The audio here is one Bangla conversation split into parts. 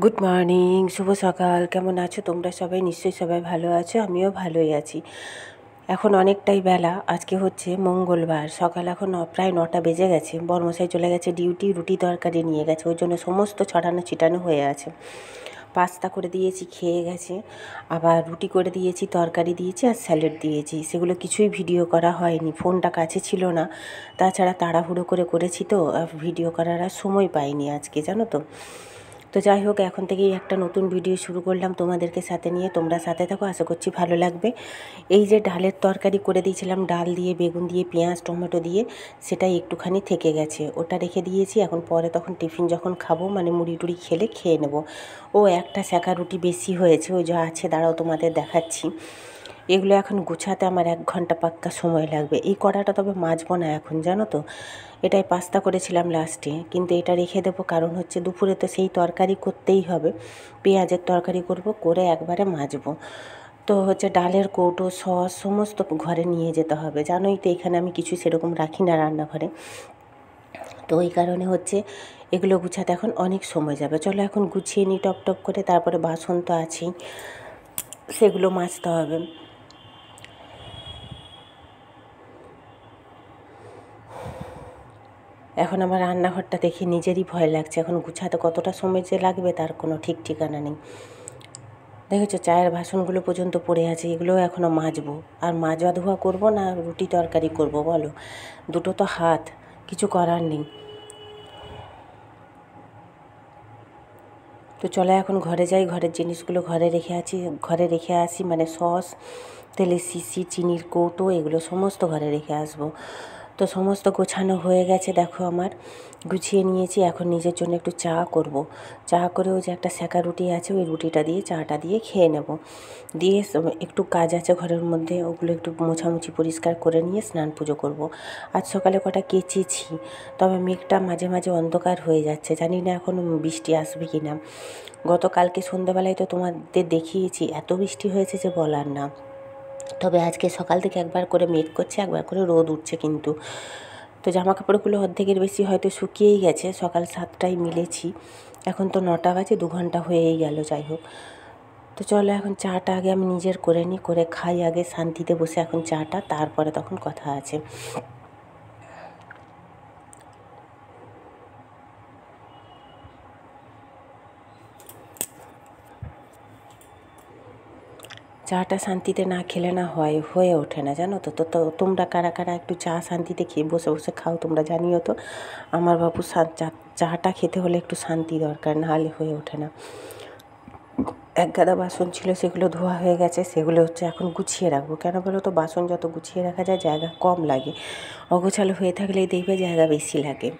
গুড মর্নিং, শুভ সকাল। কেমন আছো তোমরা সবাই? নিশ্চয়ই সবাই ভালো আছো, আমিও ভালোই আছি। এখন অনেকটাই বেলা, আজকে হচ্ছে মঙ্গলবার। সকাল এখন প্রায় 9টা বেজে গেছে। বরমশাই চলে গেছে ডিউটি, রুটি তরকারি নিয়ে গেছে, ওই জন্য সমস্ত ছড়ানো ছিটানো হয়ে আছে। পাস্তা করে দিয়েছি, খেয়ে গেছে। আবার রুটি করে দিয়েছি, তরকারি দিয়েছি আর স্যালাড দিয়েছি। সেগুলো কিছুই ভিডিও করা হয়নি, ফোনটা কাছে ছিল না। তাছাড়া তাড়াহুড়ো করে করেছি তো ভিডিও করার আর সময় পাইনি আজকে, জানো তো। তো যাই হোক, এখন থেকেই একটা নতুন ভিডিও শুরু করলাম তোমাদেরকে সাথে নিয়ে। তোমরা সাথে থাকো, আশা করছি ভালো লাগবে। এই যে ডালের তরকারি করে দিয়েছিলাম, ডাল দিয়ে, বেগুন দিয়ে, পেঁয়াজ টমেটো দিয়ে, সেটাই একটুখানি থেকে গেছে, ওটা রেখে দিয়েছি। এখন পরে তখন টিফিন যখন খাবো, মানে মুড়ি টুড়ি খেলে খেয়ে নেব। ও একটা সেঁকা রুটি বেশি হয়েছে, ওই যা আছে, দাঁড়াও তোমাদের দেখাচ্ছি। এগুলো এখন গুছাতে আমার 1 ঘন্টা পাক্কা সময় লাগবে। এই কড়াটা তবে মাজবো না এখন, জানো তো। এটাই পাস্তা করেছিলাম লাস্টে, কিন্তু এটা রেখে দেবো, কারণ হচ্ছে দুপুরে তো সেই তরকারি করতেই হবে। পেঁয়াজের তরকারি করব, করে একবারে মাজবো। তো হচ্ছে ডালের কৌটো, সস সমস্ত ঘরে নিয়ে যেতে হবে। জানোই তো এখানে আমি কিছু সেরকম রাখি না রান্নাঘরে। তো ওই কারণে হচ্ছে এগুলো গুছাতে এখন অনেক সময় যাবে। চলো এখন গুছিয়ে নিই টপ টপ করে, তারপরে বাসন তো আছেই, সেগুলো মাজতে হবে। এখন আমার রান্নাঘরটা দেখে নিজেরই ভয় লাগছে। এখন গুছাতে কতটা সময় যে লাগবে তার কোনো ঠিক ঠিকানা নেই। দেখেছো, চায়ের বাসনগুলো পর্যন্ত পড়ে আছে, এগুলোও এখনও মাজবো। আর মাজা ধোয়া করবো না রুটি তরকারি করব বলো? দুটো তো হাত, কিছু করার নেই। তো চলো এখন ঘরে যাই, ঘরের জিনিসগুলো ঘরে রেখে আসি, মানে সস, তেলের শিশি, চিনির কৌটো, এগুলো সমস্ত ঘরে রেখে আসবো। তো সমস্ত গোছানো হয়ে গেছে, দেখো আমার গুছিয়ে নিয়েছি। এখন নিজের জন্য একটু চা করব। চা করে ওই যে একটা সেঁকা রুটি আছে, ওই রুটিটা দিয়ে চাটা দিয়ে খেয়ে নেব। দিয়ে একটু কাজ আছে ঘরের মধ্যে, ওগুলো একটু মোছামুছি পরিষ্কার করে নিয়ে স্নান পুজো করব। আজ সকালে কটা কেচেছি, তবে মেঘটা মাঝে মাঝে অন্ধকার হয়ে যাচ্ছে, জানি না এখন বৃষ্টি আসবে কি না। গতকালকে সন্ধ্যেবেলায় তো তোমাদের দেখিয়েছি, এত বৃষ্টি হয়েছে যে বলার না। তবে আজকে সকাল থেকে একবার করে মেঘ করছে, একবার করে রোদ উঠছে কিন্তু। তো জামা কাপড়গুলো অর্ধেকের বেশি হয়তো শুকিয়েই গেছে, সকাল 7টায় মিলেছি, এখন তো 9টা বাজে, 2 ঘন্টা হয়েই গেল। যাই হোক, তো চলো এখন চাটা আগে আমি নিজের করে নিই, করে খাই আগে শান্তিতে বসে এখন চাটা, তারপরে তখন কথা আছে। চাটা শান্তিতে না খেলে না হয়ে ওঠে না, জানো তো। তো তোমরা কারা কারা একটু চা শান্তিতে খেয়ে বসে বসে খাও তোমরা জানিও তো। আমার বাবু চাটা খেতে হলে একটু শান্তি দরকার, না হলে হয়ে ওঠে না। এক গাদা বাসন ছিল, সেগুলো ধোয়া হয়ে গেছে, সেগুলো হচ্ছে এখন গুছিয়ে রাখবো। কেন বলো তো, বাসন যত গুছিয়ে রাখা যায় জায়গা কম লাগে, অগোছালো হয়ে থাকলেই দেখবে জায়গা বেশি লাগে।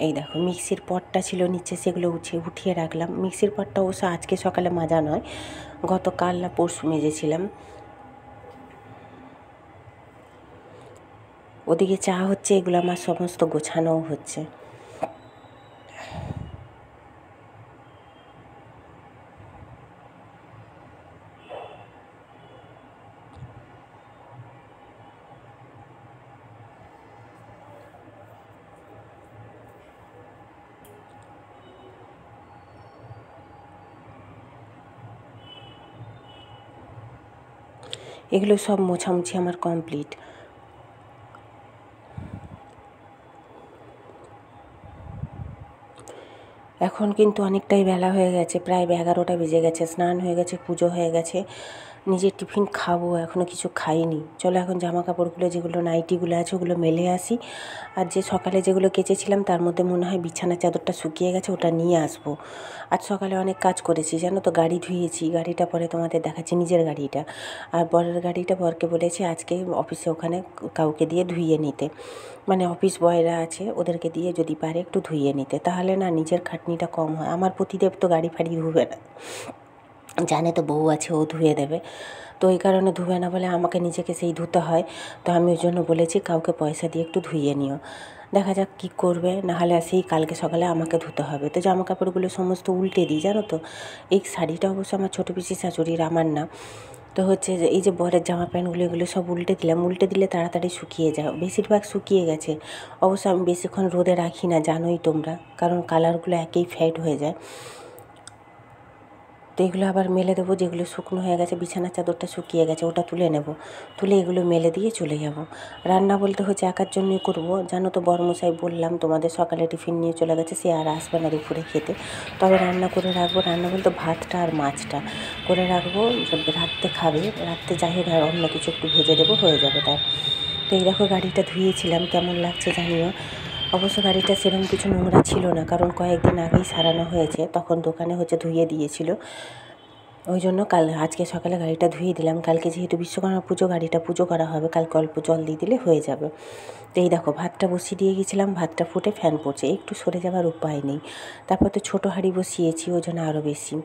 এই দেখো, মিক্সির পটটা ছিল নিচে, সেগুলো উঠিয়ে রাখলাম। মিক্সির পটটা অবশ্য আজকে সকালে মাজা নয়, গতকাল না পরশু মেজেছিলাম। ওদিকে চা হচ্ছে, এগুলো আমার সমস্ত গোছানোও হচ্ছে। এগুলো সব মোছামুছি আমার কমপ্লিট। এখন কিন্তু অনেকটাই বেলা হয়ে গেছে, প্রায় 11টা বেজে গেছে। স্নান হয়ে গেছে, পুজো হয়ে গেছে, নিজের টিফিন খাবো, এখনও কিছু খাইনি। চলো এখন জামা কাপড়গুলো, যেগুলো নাইটিগুলো আছে, ওগুলো মেলে আসি। আর যে সকালে যেগুলো কেচেছিলাম তার মধ্যে মনে হয় বিছানার চাদরটা শুকিয়ে গেছে, ওটা নিয়ে আসবো। আজ সকালে অনেক কাজ করেছি, জানো তো। গাড়ি ধুয়েছি, গাড়িটা পরে তোমাদের দেখাচ্ছি, নিজের গাড়িটা। আর বরের গাড়িটা বরকে বলেছি আজকে অফিসে ওখানে কাউকে দিয়ে ধুইয়ে নিতে, মানে অফিস বয়রা আছে, ওদেরকে দিয়ে যদি পারে একটু ধুইয়ে নিতে, তাহলে না নিজের খাটনিটা কম হয়। আমার প্রতিদেব তো গাড়ি ফাড়ি ধুবে না, জানে তো বউ আছে, ও ধুয়ে দেবে। তো ওই কারণে ধুবে না বলে আমাকে নিজেকে সেই ধুতে হয়। তো আমি ওই জন্য বলেছি কাউকে পয়সা দিয়ে একটু ধুইয়ে নিও। দেখা যাক কী করবে, নাহলে সেই কালকে সকালে আমাকে ধুতে হবে। তো জামা কাপড়গুলো সমস্ত উল্টে দিই, জানো তো। এই শাড়িটা অবশ্য আমার ছোটো পিসি শাশুড়ির, আমার না। তো হচ্ছে যে এই যে বরের জামা প্যান্টগুলো, এগুলো সব উল্টে দিলাম। উল্টে দিলে তাড়াতাড়ি শুকিয়ে যায়, বেশিরভাগ শুকিয়ে গেছে। অবশ্য আমি বেশিক্ষণ রোদে রাখি না, জানোই তোমরা, কারণ কালারগুলো একেই ফেড হয়ে যায়। তো এগুলো আবার মেলে দেবো, যেগুলো শুকনো হয়ে গেছে, বিছানার চাদরটা শুকিয়ে গেছে ওটা তুলে নেব, তুলে এগুলো মেলে দিয়ে চলে যাব। রান্না বলতে হচ্ছে একার জন্যই করব, জানো তো বড়মশাই বললাম তোমাদের সকালে টিফিন নিয়ে চলে গেছে, সে আর আসবে না দুপুরে খেতে। তবে রান্না করে রাখবো, রান্না বলতে ভাতটা আর মাছটা করে রাখবো, রাত্রে খাবে, রাত্রে যাই হোক আর অন্য কিছু একটু ভেজে দেবো, হয়ে যাবে তার। তো এই দেখো গাড়িটা ধুয়েছিলাম, কেমন লাগছে জানিও। অবশ্য গাড়িটা সেরকম কিছু নোংরা ছিল না, কারণ কয়েকদিন আগেই সারানো হয়েছে, তখন দোকানে হচ্ছে ধুয়ে দিয়েছিল, ওই জন্য আজকে সকালে গাড়িটা ধুয়ে দিলাম। কালকে যেহেতু বিশ্বকর্মা পুজো, গাড়িটা পুজো করা হবে, কালকে অল্প জল দিয়ে দিলে হয়ে যাবে। তো এই দেখো ভাতটা বসিয়ে দিয়ে গেছিলাম, ভাতটা ফুটে ফ্যান পড়ছে, একটু সরে যাওয়ার উপায় নেই। তারপর তো ছোটো হাঁড়ি বসিয়েছি, ওই জন্য আরও বেশি।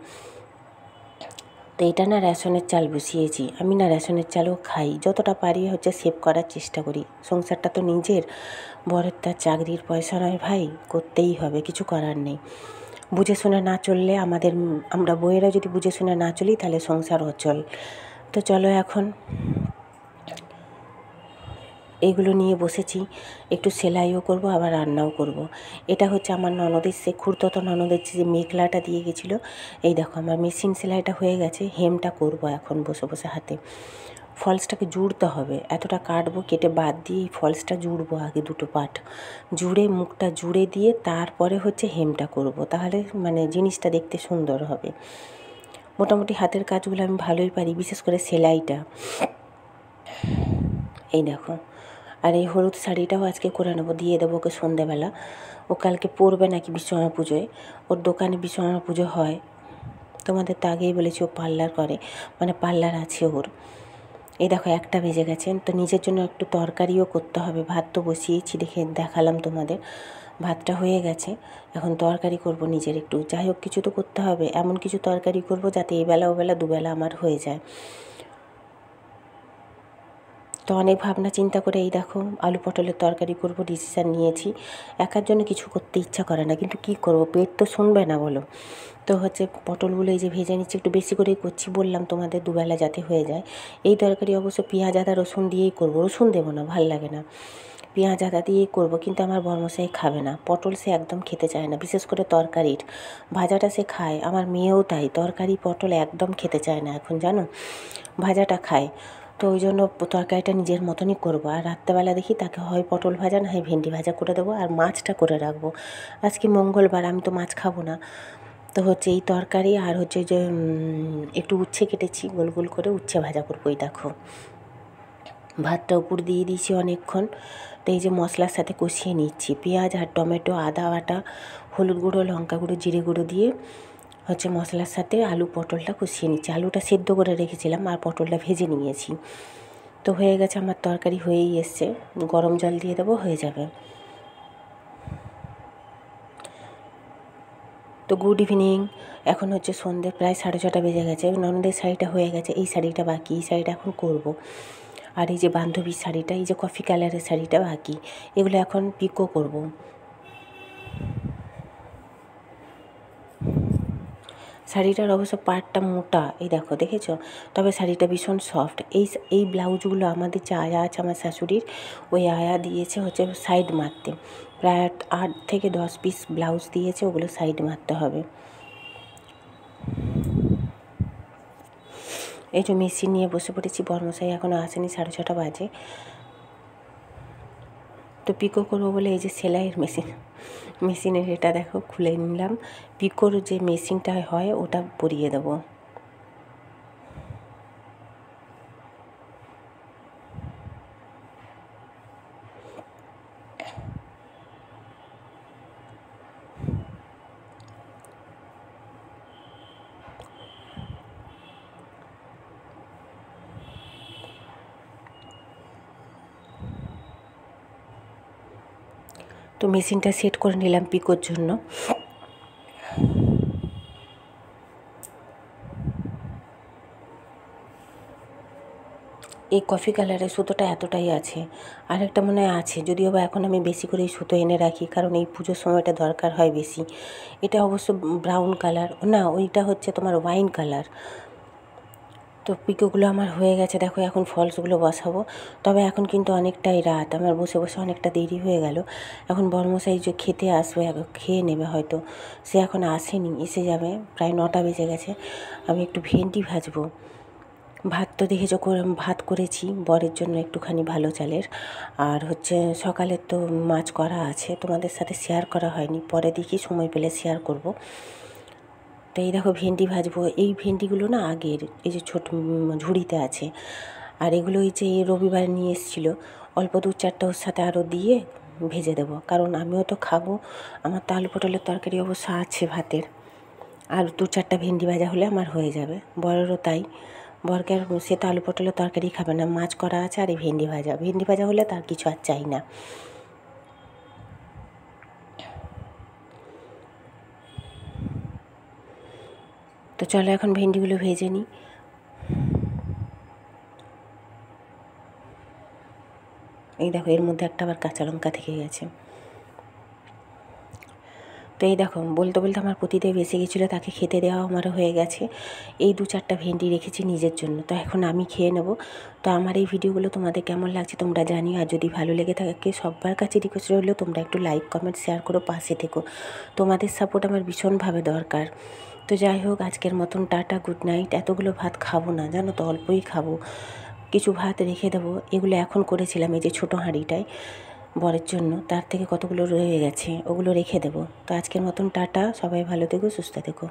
তো এটা না রেশনের চাল বসিয়েছি, আমি না রেশনের চালও খাই, যতটা পারি হচ্ছে সেভ করার চেষ্টা করি। সংসারটা তো নিজের, বরের তার চাকরির পয়সা নয় ভাই, করতেই হবে, কিছু করার নেই। বুঝে শুনে না চললে আমরা বউয়েরা যদি বুঝে শুনে না চলি তাহলে সংসার অচল। তো চলো এখন এইগুলো নিয়ে বসেছি, একটু সেলাইও করব আবার রান্নাও করব। এটা হচ্ছে আমার ননদের, সে খুড়তো ননদের যে মেঘলাটা দিয়ে গেছিলো। এই দেখো আমার মেশিন সেলাইটা হয়ে গেছে, হেমটা করব এখন বসে বসে হাতে। ফলসটাকে জুড়তে হবে, এতটা কাটবো, কেটে বাদ দিয়ে এই ফলসটা জুড়বো, আগে দুটো পার্ট জুড়ে মুখটা জুড়ে দিয়ে তারপরে হচ্ছে হেমটা করব, তাহলে মানে জিনিসটা দেখতে সুন্দর হবে। মোটামুটি হাতের কাজগুলো আমি ভালোই পারি, বিশেষ করে সেলাইটা। এই দেখো, আর এই হলুদ শাড়িটাও আজকে করে নেবো, দিয়ে দেবো ওকে সন্ধেবেলা। ও কালকে পরবে নাকি বিশ্বকর্মা পুজোয়, ওর দোকানে বিশ্বকর্মা পুজো হয়। তোমাদের তো আগেই বলেছি ও পার্লার করে, মানে পার্লার আছে ওর। এই দেখো 1টা বেজে গেছে, তো নিজের জন্য একটু তরকারিও করতে হবে, ভাত তো বসিয়েছি, দেখালাম তোমাদের, ভাতটা হয়ে গেছে, এখন তরকারি করব নিজের একটু, যাই হোক কিছু তো করতে হবে, এমন কিছু তরকারি করব যাতে এবেলা ওবেলা দুবেলা আমার হয়ে যায়। তো অনেক ভাবনা চিন্তা করে এই দেখো আলু পটলের তরকারি করব, ডিসিশান নিয়েছি। একার জন্য কিছু করতে ইচ্ছা করে না, কিন্তু কি করব, পেট তো শুনবে না বলো। তো হচ্ছে পটলগুলো এই যে ভেজে নিচ্ছি, একটু বেশি করেই করছি, বললাম তোমাদের দুবেলা যাতে হয়ে যায়। এই তরকারি অবশ্য পেঁয়াজ আদা রসুন দিয়েই করব, রসুন দেবো না, ভাল লাগে না, পেঁয়াজ আদা দিয়েই করব। কিন্তু আমার বরমশাই খাবে না, পটল সে একদম খেতে চায় না, বিশেষ করে তরকারির, ভাজাটা সে খায়, আমার মেয়েও তাই, তরকারি পটল একদম খেতে চায় না এখন, জানো, ভাজাটা খায়। তো ওই জন্য তরকারিটা নিজের মতনই করবো, আর রাত্রেবেলা দেখি তাকে হয় পটল ভাজা না হয় ভেন্ডি ভাজা করে দেবো, আর মাছটা করে রাখবো। আজকে মঙ্গলবার, আমি তো মাছ খাবো না। তো হচ্ছে এই তরকারি আর হচ্ছে যে একটু উচ্ছে কেটেছি গোল গোল করে, উচ্ছে ভাজা করবো। এই দেখো ভাতটা উপর দিয়ে দিয়েছি অনেকক্ষণ। তো এই যে মশলার সাথে কষিয়ে নিচ্ছি, পেঁয়াজ আর টমেটো, আদা বাটা, হলুদ গুঁড়ো, লঙ্কা গুঁড়ো, জিরে গুঁড়ো দিয়ে হচ্ছে মশলার সাথে আলু পটলটা কষিয়ে নিচ্ছি। আলুটা সেদ্ধ করে রেখেছিলাম আর পটলটা ভেজে নিয়েছি। তো হয়ে গেছে, আমার তরকারি হয়েই এসছে, গরম জল দিয়ে দেবো, হয়ে যাবে। তো গুড ইভিনিং, এখন হচ্ছে সন্ধ্যে প্রায় 6:30 বেজে গেছে। ননদের শাড়িটা হয়ে গেছে, এই শাড়িটা বাকি, এই শাড়িটা এখন করব। আর এই যে বান্ধবীর শাড়িটা, এই যে কফি কালারের শাড়িটা বাকি, এগুলো এখন পিকো করব। শাড়িটার অবশ্য পাড়টা মোটা, এই দেখো দেখেছো, তবে শাড়িটা ভীষণ সফট। এই ব্লাউজগুলো আমাদের যে আয়া আছে আমার শাশুড়ির, ওই আয়া দিয়েছে হচ্ছে সাইড মারতে, প্রায় 8 থেকে 10 পিস ব্লাউজ দিয়েছে, ওগুলো সাইড মারতে হবে। এই যে মেশিন নিয়ে বসে পড়েছি, বরমশাই এখনও আসেনি, 6:30 বাজে। তো পিকো করবো বলে এই যে সেলাইয়ের মেশিনের এটা দেখো খুলে নিলাম, পিকোর যে মেশিনটা হয় ওটা পরিয়ে দেবো। তো মেশিনটা সেট করে নিলাম পিকোর জন্য। এই কফি কালারের সুতোটা এতটাই আছে, আরেকটা মনে হয় আছে, যদিও বা এখন আমি বেশি করে এই সুতো এনে রাখি, কারণ এই পুজোর সময়টা দরকার হয় বেশি। এটা অবশ্য ব্রাউন কালার না, ওইটা হচ্ছে তোমার ওয়াইন কালার। তো পিকোগুলো আমার হয়ে গেছে, দেখো এখন ফলসগুলো বসাবো। তবে এখন কিন্তু অনেকটাই রাত, আমার বসে বসে অনেকটা দেরি হয়ে গেল। এখন বড়মশাই যে খেতে আসবে, খেয়ে নেবে হয়তো, সে এখন আসেনি, এসে যাবে, প্রায় 9টা বেজে গেছে। আমি একটু ভেন্ডি ভাজবো। ভাত তো দেখেছো ভাত করেছি বরের জন্য একটুখানি ভালো চালের, আর হচ্ছে সকালের তো মাছ করা আছে, তোমাদের সাথে শেয়ার করা হয়নি, পরে দেখি সময় পেলে শেয়ার করব। তো এই দেখো ভেন্ডি ভাজবো। এই ভেন্ডিগুলো না আগের, এই যে ছোটো ঝুড়িতে আছে, আর এগুলো এই যে রবিবার নিয়ে এসেছিলো, অল্প 2-4টা ওর সাথে আরও দিয়ে ভেজে দেবো, কারণ আমিও তো খাবো। আমার তো আলু পটলের তরকারি অবশ্য আছে ভাতের, আর 2-4টা ভেন্ডি ভাজা হলে আমার হয়ে যাবে। বরেরও তাই, বরকে আর সে তো আলু পটলের তরকারি খাবে না, মাছ করা আছে আর এই ভেন্ডি ভাজা হলে তার কিছু আর চাই না। তো চলো এখন ভেন্ডিগুলো ভেজে নিই। এই দেখো এর মধ্যে একটা আবার কাঁচা লঙ্কা থেকে গেছে। তো এই দেখো বলতে বলতে আমার পতিদেব এসে গেছিলো, তাকে খেতে দেওয়া আমারও হয়ে গেছে। এই 2-4টা ভেন্ডি রেখেছি নিজের জন্য, তো এখন আমি খেয়ে নেব। তো আমার এই ভিডিওগুলো তোমাদের কেমন লাগছে তোমরা জানিও, আর যদি ভালো লেগে থাকে সবার কাছে রিকোয়েস্ট রইলেও তোমরা একটু লাইক কমেন্ট শেয়ার করো, পাশে থেকো। তোমাদের সাপোর্ট আমার ভীষণভাবে দরকার। তো যাই হোক, আজকের মতন টাটা, গুড নাইট। এতগুলো ভাত খাবো না জানো তো, অল্পই খাবো, কিছু ভাত রেখে দেবো। এগুলো এখন করেছিলাম এই যে ছোটো হাঁড়িটায় বরের জন্য, তার থেকে কতগুলো রয়ে গেছে, ওগুলো রেখে দেবো। তো আজকের মতন টাটা, সবাই ভালো থেকো, সুস্থ থেকো।